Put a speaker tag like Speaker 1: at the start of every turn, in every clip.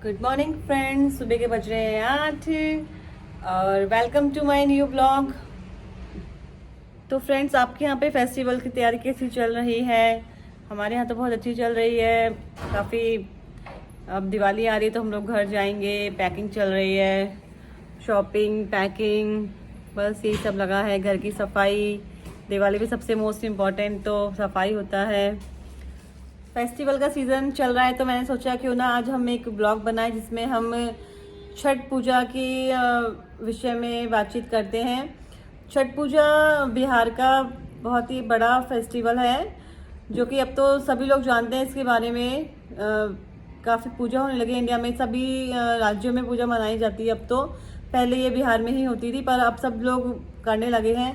Speaker 1: Good morning friends, सुबह के बज रहे हैं 8 और welcome to my new blog. तो फ्रेंड्स, आपके यहाँ पे फेस्टिवल की तैयारी कैसी चल रही है? हमारे यहाँ तो बहुत अच्छी चल रही है। काफ़ी अब दिवाली आ रही है तो हम लोग घर जाएंगे, पैकिंग चल रही है, शॉपिंग, पैकिंग, बस यही सब लगा है। घर की सफाई, दिवाली में सबसे मोस्ट इम्पॉर्टेंट तो सफाई होता है। फेस्टिवल का सीज़न चल रहा है तो मैंने सोचा क्यों ना आज हम एक ब्लॉग बनाएं जिसमें हम छठ पूजा की विषय में बातचीत करते हैं। छठ पूजा बिहार का बहुत ही बड़ा फेस्टिवल है जो कि अब तो सभी लोग जानते हैं इसके बारे में। काफ़ी पूजा होने लगी इंडिया में, सभी राज्यों में पूजा मनाई जाती है अब तो। पहले ये बिहार में ही होती थी पर अब सब लोग करने लगे हैं,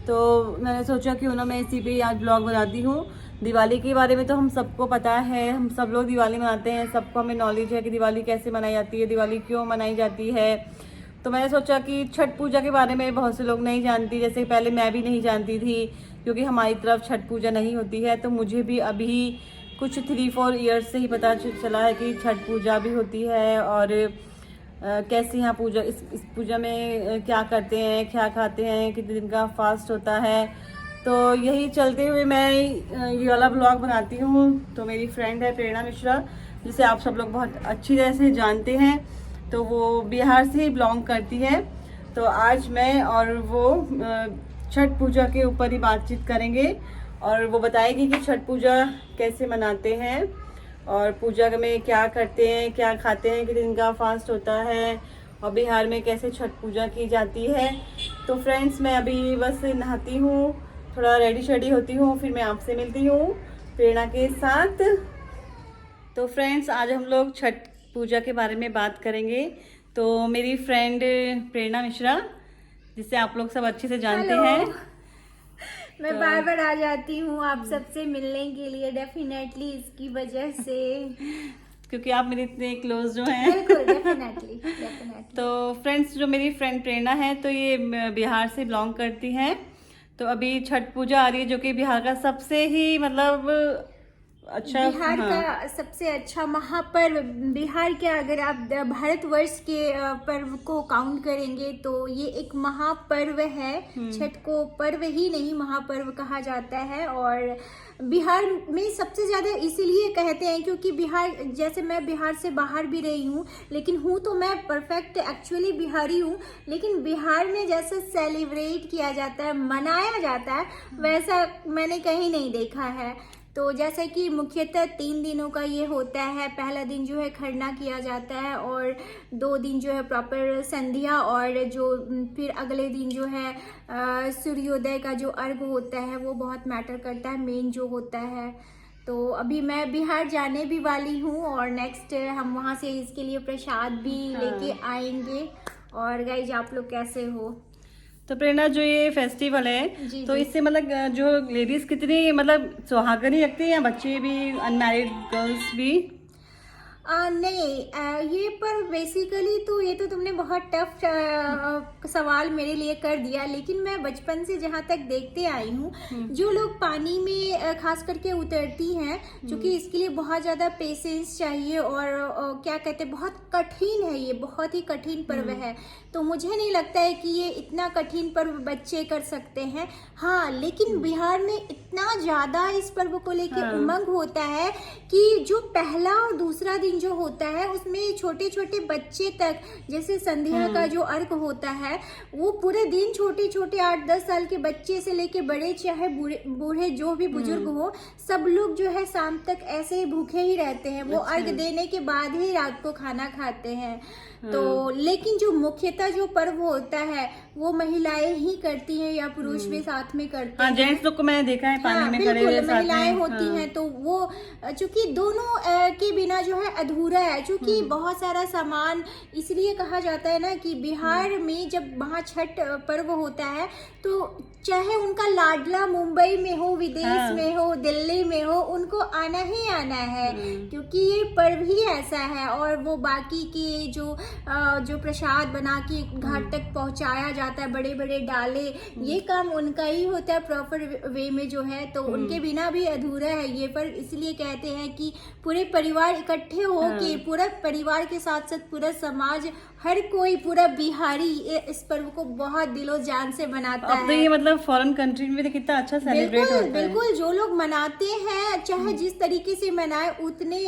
Speaker 1: तो मैंने सोचा क्यों ना मैं इसी पे आज ब्लॉग बनाती हूँ। दिवाली के बारे में तो हम सबको पता है, हम सब लोग दिवाली मनाते हैं, सबको हमें नॉलेज है कि दिवाली कैसे मनाई जाती है, दिवाली क्यों मनाई जाती है। तो मैंने सोचा कि छठ पूजा के बारे में बहुत से लोग नहीं जानती, जैसे पहले मैं भी नहीं जानती थी क्योंकि हमारी तरफ छठ पूजा नहीं होती है। तो मुझे भी अभी कुछ 3-4 ईयर्स से ही पता चला है कि छठ पूजा भी होती है और कैसे यहाँ पूजा इस पूजा में क्या करते हैं, क्या खाते हैं, कितने दिन का फास्ट होता है। तो यही चलते हुए मैं ये वाला ब्लॉग बनाती हूँ। तो मेरी फ्रेंड है प्रेरणा मिश्रा, जिसे आप सब लोग बहुत अच्छी तरह से जानते हैं, तो वो बिहार से ही बिलोंग करती है। तो आज मैं और वो छठ पूजा के ऊपर ही बातचीत करेंगे और वो बताएगी कि छठ पूजा कैसे मनाते हैं और पूजा में क्या करते हैं, क्या खाते हैं, कितने दिन का फास्ट होता है और बिहार में कैसे छठ पूजा की जाती है। तो फ्रेंड्स, मैं अभी बस नहाती हूँ, थोड़ा रेडी शेडी होती हूँ, फिर मैं आपसे मिलती हूँ प्रेरणा के साथ। तो फ्रेंड्स, आज हम लोग छठ पूजा के बारे में बात करेंगे। तो मेरी फ्रेंड प्रेरणा मिश्रा, जिसे आप लोग सब अच्छे से जानते हैं,
Speaker 2: मैं
Speaker 1: तो
Speaker 2: बार बार आ जाती हूँ आप सबसे मिलने के लिए, डेफिनेटली इसकी वजह से।
Speaker 1: क्योंकि आप मेरे इतने क्लोज जो हैं।
Speaker 2: बिल्कुल, डेफिनेटली।
Speaker 1: तो फ्रेंड्स, जो मेरी फ्रेंड प्रेरणा है तो ये बिहार से बिलोंग करती हैं। तो अभी छठ पूजा आ रही है जो कि बिहार का सबसे ही मतलब अच्छा,
Speaker 2: बिहार
Speaker 1: हाँ,
Speaker 2: का सबसे अच्छा महापर्व। बिहार के अगर आप भारतवर्ष के पर्व को काउंट करेंगे तो ये एक महापर्व है। छठ को पर्व ही नहीं महापर्व कहा जाता है। और बिहार में सबसे ज़्यादा इसीलिए कहते हैं क्योंकि बिहार, जैसे मैं बिहार से बाहर भी रही हूँ, लेकिन हूँ तो मैं परफेक्ट एक्चुअली बिहारी हूँ, लेकिन बिहार में जैसा सेलिब्रेट किया जाता है, मनाया जाता है, वैसा मैंने कहीं नहीं देखा है। तो जैसे कि मुख्यतः 3 दिनों का ये होता है। पहला दिन जो है खरना किया जाता है और 2 दिन जो है प्रॉपर संध्या, और जो फिर अगले दिन जो है सूर्योदय का जो अर्घ होता है वो बहुत मैटर करता है, मेन जो होता है। तो अभी मैं बिहार जाने भी वाली हूँ और नेक्स्ट हम वहाँ से इसके लिए प्रसाद भी लेके आएंगे। और गाइज, आप लोग कैसे हो?
Speaker 1: तो प्रेरणा, जो ये फेस्टिवल है
Speaker 2: जी
Speaker 1: तो
Speaker 2: जी।
Speaker 1: इससे मतलब जो लेडीज कितनी मतलब सुहागन ही रखती है या बच्चे भी, अनमैरिड गर्ल्स भी?
Speaker 2: नहीं, ये पर बेसिकली तो ये तो तुमने बहुत टफ सवाल मेरे लिए कर दिया, लेकिन मैं बचपन से जहाँ तक देखते आई हूँ, जो लोग पानी में खास करके उतरती हैं, क्योंकि इसके लिए बहुत ज़्यादा पेशेंस चाहिए और क्या कहते हैं, बहुत कठिन है, ये बहुत ही कठिन पर्व है। तो मुझे नहीं लगता है कि ये इतना कठिन पर्व बच्चे कर सकते हैं। हाँ, लेकिन बिहार में इतना ज़्यादा इस पर्व को लेके उमंग होता है कि जो पहला और दूसरा दिन जो होता है उसमें छोटे छोटे बच्चे तक, जैसे संध्या का जो अर्घ होता है, वो पूरे दिन छोटे छोटे 8-10 साल के बच्चे से लेके बड़े, चाहे बूढ़े जो भी बुजुर्ग हो, सब लोग जो है शाम तक ऐसे ही भूखे ही रहते हैं। वो अर्घ देने के बाद ही रात को खाना खाते हैं। तो लेकिन जो मुख्यतः जो पर्व होता है वो महिलाएं ही करती हैं या पुरुष भी साथ में करते हैं।
Speaker 1: जेंट्स लोग को मैंने देखा है पानी में खड़े हुए साथ में।
Speaker 2: महिलाएं होती हैं तो वो, चूंकि दोनों के बिना जो है अधूरा है, चूंकि बहुत सारा सामान, इसलिए कहा जाता है ना कि बिहार में जब वहाँ छठ पर्व होता है तो चाहे उनका लाडला मुंबई में हो, विदेश
Speaker 1: हाँ।
Speaker 2: में हो, दिल्ली में हो, उनको आना ही आना है, क्योंकि ये पर्व ही ऐसा है। और वो बाकी के जो प्रसाद बना के घाट तक पहुंचाया जाता है, बड़े बड़े डाले, ये काम उनका ही होता है प्रॉपर वे में जो है, तो उनके बिना भी अधूरा है ये पर्व। इसलिए कहते हैं कि पूरे परिवार इकट्ठे हो के, पूरा परिवार के साथ साथ पूरा समाज, हर कोई, पूरा बिहारी इस पर्व को बहुत दिलो जान से मनाता
Speaker 1: अब तो
Speaker 2: है।
Speaker 1: ये मतलब फॉरेन कंट्री में तो कितना अच्छा सेलिब्रेट होता है।
Speaker 2: बिल्कुल, जो लोग मनाते हैं, चाहे जिस तरीके से मनाए, उतने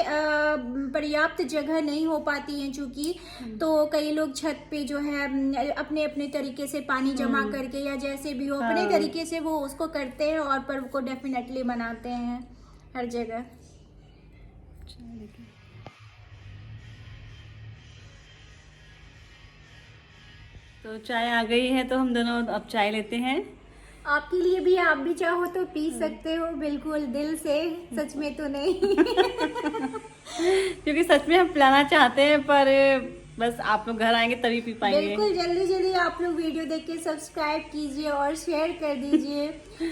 Speaker 2: पर्याप्त जगह नहीं हो पाती है चूंकि, तो कई लोग छत पे जो है अपने अपने तरीके से पानी जमा करके या जैसे भी हो अपने तरीके से वो उसको करते हैं और पर्व को डेफिनेटली मनाते हैं हर जगह।
Speaker 1: तो चाय आ गई है, तो हम दोनों अब चाय लेते हैं।
Speaker 2: आपके लिए भी, आप भी चाहो तो पी सकते हो, बिल्कुल दिल से, सच में तो नहीं।
Speaker 1: क्योंकि सच में हम पिलाना चाहते हैं, पर बस आप लोग घर आएंगे तभी पी पाएंगे।
Speaker 2: बिल्कुल, जल्दी जल्दी आप लोग वीडियो देख के सब्सक्राइब कीजिए और शेयर कर दीजिए।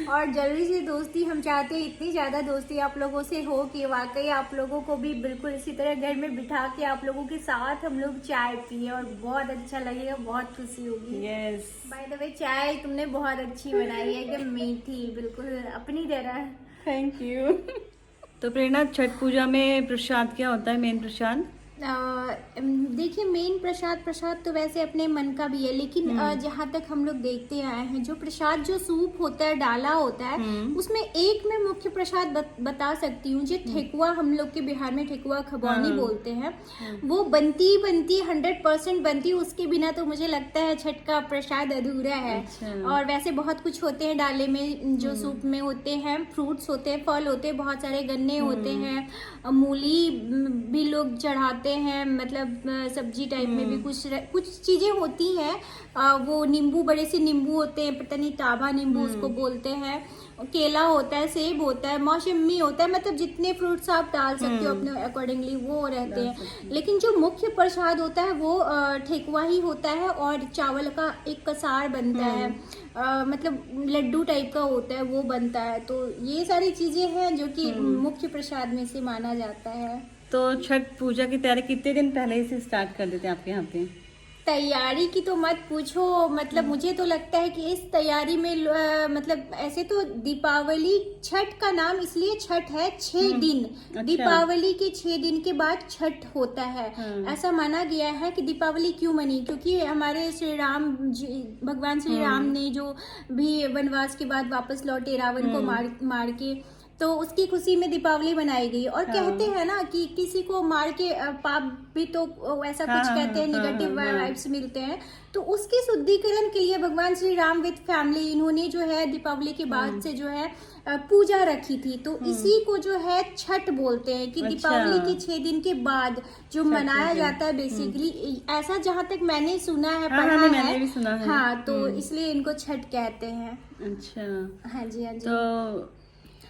Speaker 2: और जल्दी से दोस्ती हम चाहते हैं, इतनी ज़्यादा दोस्ती आप लोगों से हो कि वाकई आप लोगों को भी बिल्कुल इसी तरह घर में बिठा के आप लोगों के साथ हम लोग चाय पिए और बहुत अच्छा लगेगा, बहुत खुशी होगी।
Speaker 1: यस,
Speaker 2: बाय द वे, चाय तुमने बहुत अच्छी बनाई है, एकदम मीठी, बिल्कुल अपनी तरह।
Speaker 1: Thank you. तो प्रेरणा, छठ पूजा में प्रसाद क्या होता है, मेन प्रसाद?
Speaker 2: देखिए, मेन प्रसाद तो वैसे अपने मन का भी है, लेकिन जहाँ तक हम लोग देखते आए हैं, जो प्रसाद, जो सूप होता है, डाला होता है, उसमें एक मैं मुख्य प्रसाद बता सकती हूँ, जो ठेकुआ, हम लोग के बिहार में ठेकुआ खबौनी बोलते हैं, वो बनती 100% बनती, उसके बिना तो मुझे लगता है छठ का प्रसाद अधूरा है। और वैसे बहुत कुछ होते हैं डाले में, जो सूप में होते हैं, फ्रूट्स होते हैं, फल होते हैं, बहुत सारे गन्ने होते हैं, मूली भी लोग चढ़ाते हैं, मतलब सब्जी टाइप में भी कुछ चीजें होती हैं। वो नींबू, बड़े से नींबू होते हैं, पता नहीं टाभा नींबू उसको बोलते हैं, केला होता है, सेब होता है, मौसमी होता है, मतलब जितने फ्रूट्स आप डाल सकते हो अपने अकॉर्डिंगली वो रहते हैं। लेकिन जो मुख्य प्रसाद होता है वो ठेकुआ ही होता है, और चावल का एक कसार बनता है, मतलब लड्डू टाइप का होता है, वो बनता है। तो ये सारी चीजें हैं जो कि मुख्य प्रसाद में से माना जाता है।
Speaker 1: तो छठ पूजा की तैयारी कितने दिन पहले से स्टार्ट कर देते हैं आपके यहाँ पे?
Speaker 2: तैयारी की तो मत पूछो, मतलब मुझे तो लगता है कि इस तैयारी में मतलब ऐसे तो दीपावली, छठ का नाम इसलिए छठ है, 6 दिन,
Speaker 1: अच्छा।
Speaker 2: दीपावली के 6 दिन के बाद छठ होता है। ऐसा माना गया है कि दीपावली क्यों मनी, क्योंकि हमारे श्री राम जी, भगवान श्री राम ने जो भी वनवास के बाद वापस लौटे, रावण को मार के, तो उसकी खुशी में दीपावली मनाई गई। और कहते हैं ना कि किसी को मार के पाप भी, तो ऐसा कुछ कहते हैं, निगेटिव वाइब्स मिलते हैं, तो उसके शुद्धिकरण के लिए भगवान श्री राम विद फैमिली, इन्होंने जो है दीपावली के बाद से जो है पूजा रखी थी, तो इसी को जो है छठ बोलते हैं कि दीपावली के 6 दिन के बाद जो मनाया जाता है, बेसिकली ऐसा जहाँ तक मैंने सुना है, पढ़ा है,
Speaker 1: मैंने भी सुना है।
Speaker 2: हाँ, तो इसलिए इनको छठ कहते हैं।
Speaker 1: अच्छा,
Speaker 2: हाँ जी, हाँ जी।
Speaker 1: तो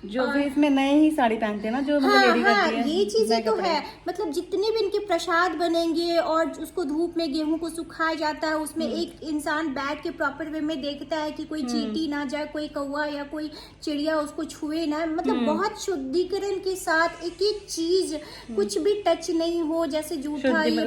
Speaker 1: जो भी इसमें नए ही साड़ी पहनते हैं ना, जो मतलब लेडी करती है,
Speaker 2: ये चीजें तो है, मतलब जितने भी इनके प्रसाद बनेंगे और उसको धूप में गेहूं को सुखाया जाता है, उसमें एक इंसान बैठ के प्रॉपर वे में देखता है कि कोई चींटी ना जाए, कोई कौवा या कोई चिड़िया उसको छुए ना, मतलब बहुत शुद्धिकरण के साथ एक एक चीज, कुछ भी टच नहीं हो, जैसे जूठा, ये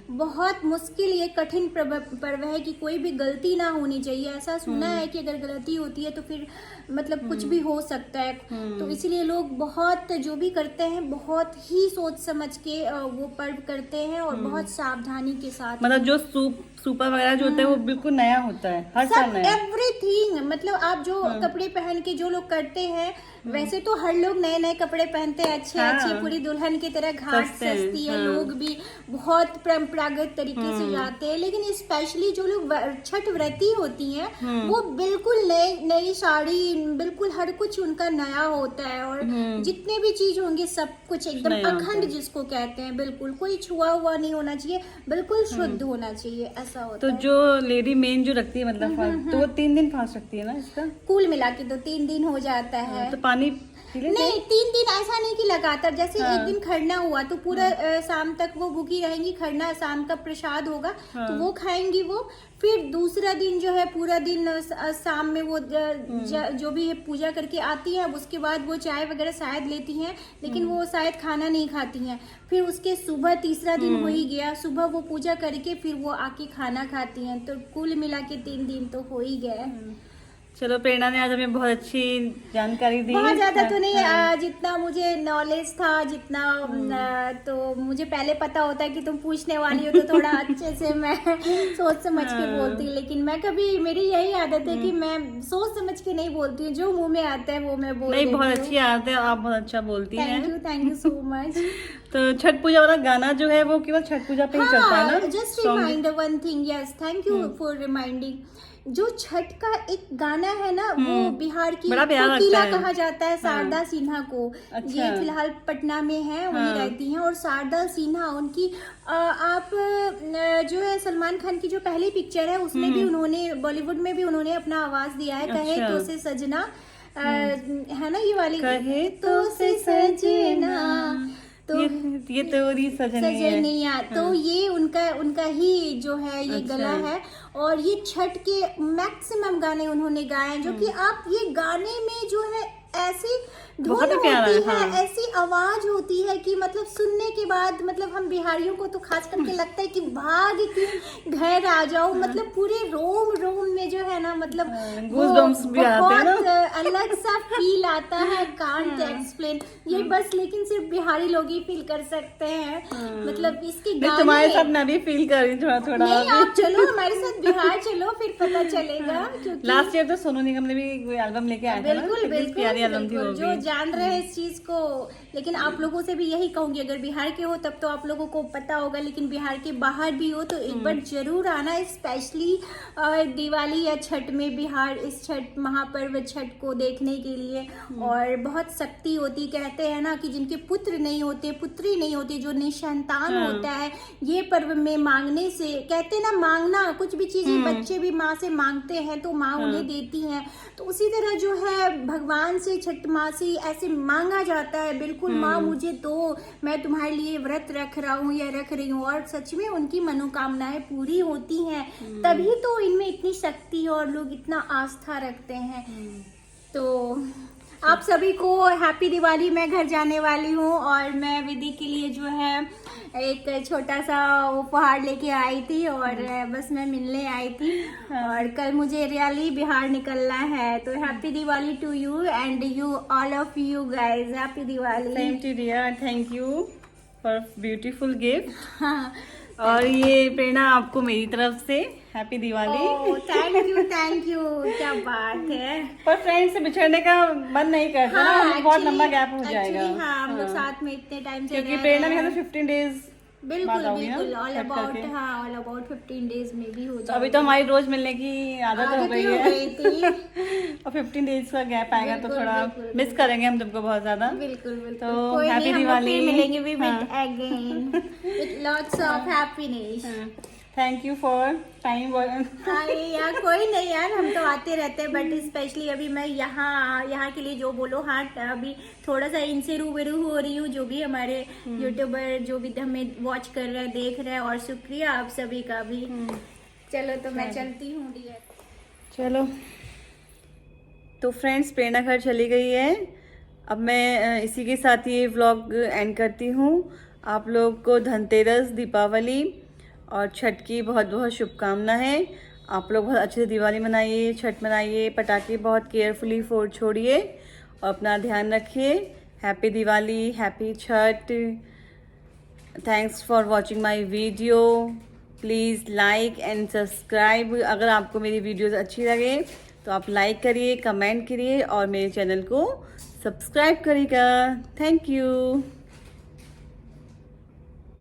Speaker 2: बहुत मुश्किल, ये कठिन पर्व है कि कोई भी गलती ना होनी चाहिए। ऐसा सुना है कि अगर गलती होती है तो फिर मतलब कुछ भी हो सकता है, तो इसलिए लोग बहुत जो भी करते हैं बहुत ही सोच समझ के वो पर्व करते हैं और बहुत सावधानी के साथ।
Speaker 1: मतलब जो सुपर वगैरह जो होता है वो बिल्कुल नया होता है, हर साल नया,
Speaker 2: एवरीथिंग, मतलब आप जो कपड़े पहन के जो लोग करते हैं, वैसे तो हर लोग नए नए कपड़े पहनते हैं, अच्छे पूरी दुल्हन की तरह, घाट सजती है, लोग भी बहुत परंपरागत तरीके से जाते हैं, लेकिन स्पेशली जो लोग छठ व्रती होती हैं, वो बिल्कुल नई साड़ी, बिल्कुल हर कुछ उनका नया होता है, और जितने भी चीज होंगे सब कुछ एकदम अखंड जिसको कहते हैं, बिल्कुल कोई छुआ हुआ नहीं होना चाहिए, बिल्कुल शुद्ध होना चाहिए, ऐसा होता
Speaker 1: तो
Speaker 2: है।
Speaker 1: जो लेडी मेन जो रखती है मतलब फास्ट, तो वो 3 दिन फास्ट रखती है ना इसका?
Speaker 2: कुल मिला के तो 3 दिन हो जाता है।
Speaker 1: तो पानी पीले थे?
Speaker 2: नहीं, 3 दिन ऐसा नहीं कि लगातार, जैसे
Speaker 1: हाँ।
Speaker 2: एक दिन खरना हुआ तो पूरा शाम तक वो भूखी रहेंगी, खरना शाम का प्रसाद होगा
Speaker 1: हाँ।
Speaker 2: तो वो खाएंगी वो। फिर दूसरा दिन जो है पूरा दिन शाम में वो जो भी पूजा करके आती है, उसके बाद वो चाय वगैरह शायद लेती हैं, लेकिन वो शायद खाना नहीं खाती हैं। फिर उसके सुबह तीसरा दिन हो ही गया, सुबह वो पूजा करके फिर वो आके खाना खाती हैं, तो कुल मिला के 3 दिन तो हो ही गए।
Speaker 1: चलो, प्रेरणा ने आज हमें बहुत अच्छी जानकारी दी।
Speaker 2: बहुत ज्यादा तो नहीं,
Speaker 1: हाँ।
Speaker 2: जितना मुझे नॉलेज था, जितना तो मुझे पहले पता होता है कि तुम पूछने वाली हो, तो थोड़ा अच्छे से मैं सोच समझ के बोलती हूँ। लेकिन मैं कभी, मेरी यही आदत है कि मैं सोच समझ के नहीं बोलती हूँ, जो मुंह में आता है वो मैं बोल
Speaker 1: नहीं,
Speaker 2: देती
Speaker 1: बहुत
Speaker 2: हूँ।
Speaker 1: अच्छी आदत है, आप बहुत अच्छा बोलती हैं।
Speaker 2: Thank you so much.
Speaker 1: तो छठ पूजा वाला गाना जो है वो केवल छठ पूजा पे ही चलता है ना?
Speaker 2: Just
Speaker 1: Song?
Speaker 2: Reminder one thing, yes, thank you for reminding. जो छठ का एक गाना है ना, वो बिहार की
Speaker 1: बड़ा प्यारा
Speaker 2: कोकिला
Speaker 1: लगता है।
Speaker 2: कहा जाता है, शारदा सिन्हा को।
Speaker 1: अच्छा।
Speaker 2: ये फिलहाल पटना में है, वहीं रहती हैं। और शारदा सिन्हा उनकी आप जो है सलमान खान की जो पहली पिक्चर है उसमें भी उन्होंने, बॉलीवुड में भी उन्होंने अपना आवाज दिया है। कहे
Speaker 1: अच्छा।
Speaker 2: तो से सजना, है ना ये वाली,
Speaker 1: कहे
Speaker 2: तो से सजना, तो
Speaker 1: ये तोरी सजनी है।
Speaker 2: सजनिया, तो ये उनका ही जो है ये
Speaker 1: अच्छा।
Speaker 2: गला है। और ये छठ के मैक्सिमम गाने उन्होंने गाए हैं, जो कि आप ये गाने में जो है ऐसी धुन
Speaker 1: बहुत ही प्यारा
Speaker 2: होती
Speaker 1: है,
Speaker 2: है,
Speaker 1: हाँ।
Speaker 2: ऐसी आवाज होती है कि मतलब सुनने के बाद मतलब हम बिहारियों को तो खास करके लगता है कि भाग के घर आ जाओ। मतलब पूरे रोम रोम में जो है ना, मतलब
Speaker 1: Goosebumps भी आते हैं ना।
Speaker 2: बहुत अलग सा फील आता है, कांट एक्सप्लेन ये, बस लेकिन सिर्फ बिहारी लोग ही फील कर सकते हैं। मतलब इसके
Speaker 1: नहीं, तुम्हारे साथ
Speaker 2: गाने,
Speaker 1: मैं भी फील कर रही थोड़ा थोड़ा।
Speaker 2: नहीं आप चलो हमारे साथ बिहार चलो, फिर पता चलेगा। क्योंकि
Speaker 1: लास्ट ईयर तो सोनू निगम ने भी कोई एल्बम लेके आया था ना,
Speaker 2: बिल्कुल
Speaker 1: कितनी प्यारी एल्बम थी वो
Speaker 2: बिल्कुल, जो
Speaker 1: भी।
Speaker 2: जान रहे हैं इस चीज को। लेकिन आप लोगों से भी यही कहूंगी, अगर बिहार के हो तब तो आप लोगों को पता होगा, लेकिन बिहार के बाहर भी हो तो एक बार जरूर आना, स्पेशली दिवाली या छठ में बिहार, इस छठ महापर्व छठ को देखने के लिए। और बहुत शक्ति होती, कहते हैं ना कि जिनके पुत्र नहीं होते, पुत्री नहीं होती, जो निसंतान होता है, ये पर्व में मांगने से, कहते हैं ना मांगना, कुछ भी चीजें बच्चे भी माँ से मांगते हैं तो माँ उन्हें देती हैं। तो उसी तरह जो है भगवान से, छठ माँ से ऐसे मांगा जाता है, बिल्कुल माँ मुझे दो, मैं तुम्हारे लिए व्रत रख रहा हूँ या रख रही हूँ, और सच में उनकी मनोकामनाएं पूरी होती हैं। तभी तो इनमें इतनी शक्ति है और लोग इतना आस्था रखते हैं। तो आप सभी को हैप्पी दिवाली। मैं घर जाने वाली हूँ और मैं विधि के लिए जो है एक छोटा सा उपहार लेके आई थी, और बस मैं मिलने आई थी। और कल मुझे रियली बिहार निकलना है, तो happy Diwali to you and you all of you guys, happy Diwali.
Speaker 1: Same to dear, thank you for beautiful gift.
Speaker 2: हाँ,
Speaker 1: और ये प्रेरणा आपको मेरी तरफ से हैप्पी दिवाली।
Speaker 2: थैंक यू, क्या बात है।
Speaker 1: पर फ्रेंड से बिछड़ने का मन नहीं करता ना, हम बहुत लंबा गैप हो जाएगा।
Speaker 2: हाँ, हम लोग साथ में इतने टाइम से
Speaker 1: क्योंकि
Speaker 2: रह
Speaker 1: प्रेरणा
Speaker 2: रहे
Speaker 1: ने
Speaker 2: हैं।
Speaker 1: कहा 15 डेज
Speaker 2: बिल्कुल
Speaker 1: होगी ना,
Speaker 2: बिल्कुल, ऑल
Speaker 1: छठ
Speaker 2: अबाउट,
Speaker 1: करके।
Speaker 2: हाँ ऑल अबाउट 15 डेज में भी हो
Speaker 1: तो
Speaker 2: जाएगा।
Speaker 1: अभी तो हमारी रोज मिलने की आदत हो गई है
Speaker 2: थी।
Speaker 1: और 15 डेज का गैप आएगा तो
Speaker 2: बिल्कुल,
Speaker 1: थोड़ा
Speaker 2: बिल्कुल,
Speaker 1: मिस करेंगे हम तुमको बहुत ज्यादा।
Speaker 2: बिल्कुल बिल्कुल,
Speaker 1: तो
Speaker 2: कोई
Speaker 1: happy
Speaker 2: नहीं, हम लोग
Speaker 1: दिवाली।
Speaker 2: फिर मिलेंगे भी
Speaker 1: हाँ।
Speaker 2: With again with lots of happiness.
Speaker 1: Thank you for time.
Speaker 2: अरे यार कोई नहीं यार, हम तो आते रहते हैं, बट स्पेशली अभी मैं यहाँ के लिए जो बोलो, हाँ अभी थोड़ा सा इनसे रूबरू हो रही हूँ, जो भी हमारे यूट्यूबर जो भी हमें वॉच कर रहे हैं, देख रहे हैं, और शुक्रिया आप सभी का भी। चलो तो मैं चलती हूँ डियर।
Speaker 1: चलो, तो फ्रेंड्स प्रेरणा घर चली गई है। अब मैं इसी के साथ ये व्लॉग एंड करती हूँ। आप लोग को धनतेरस, दीपावली और छठ की बहुत बहुत शुभकामनाएं। आप लोग बहुत अच्छे से दिवाली मनाइए, छठ मनाइए, पटाखे बहुत केयरफुली छोड़िए और अपना ध्यान रखिए। Happy Diwali, happy Chhath. Thanks for watching my video. Please like and subscribe. अगर आपको मेरी वीडियोस अच्छी लगे तो आप लाइक करिए, कमेंट करिए और मेरे चैनल को सब्सक्राइब करिएगा। Thank you.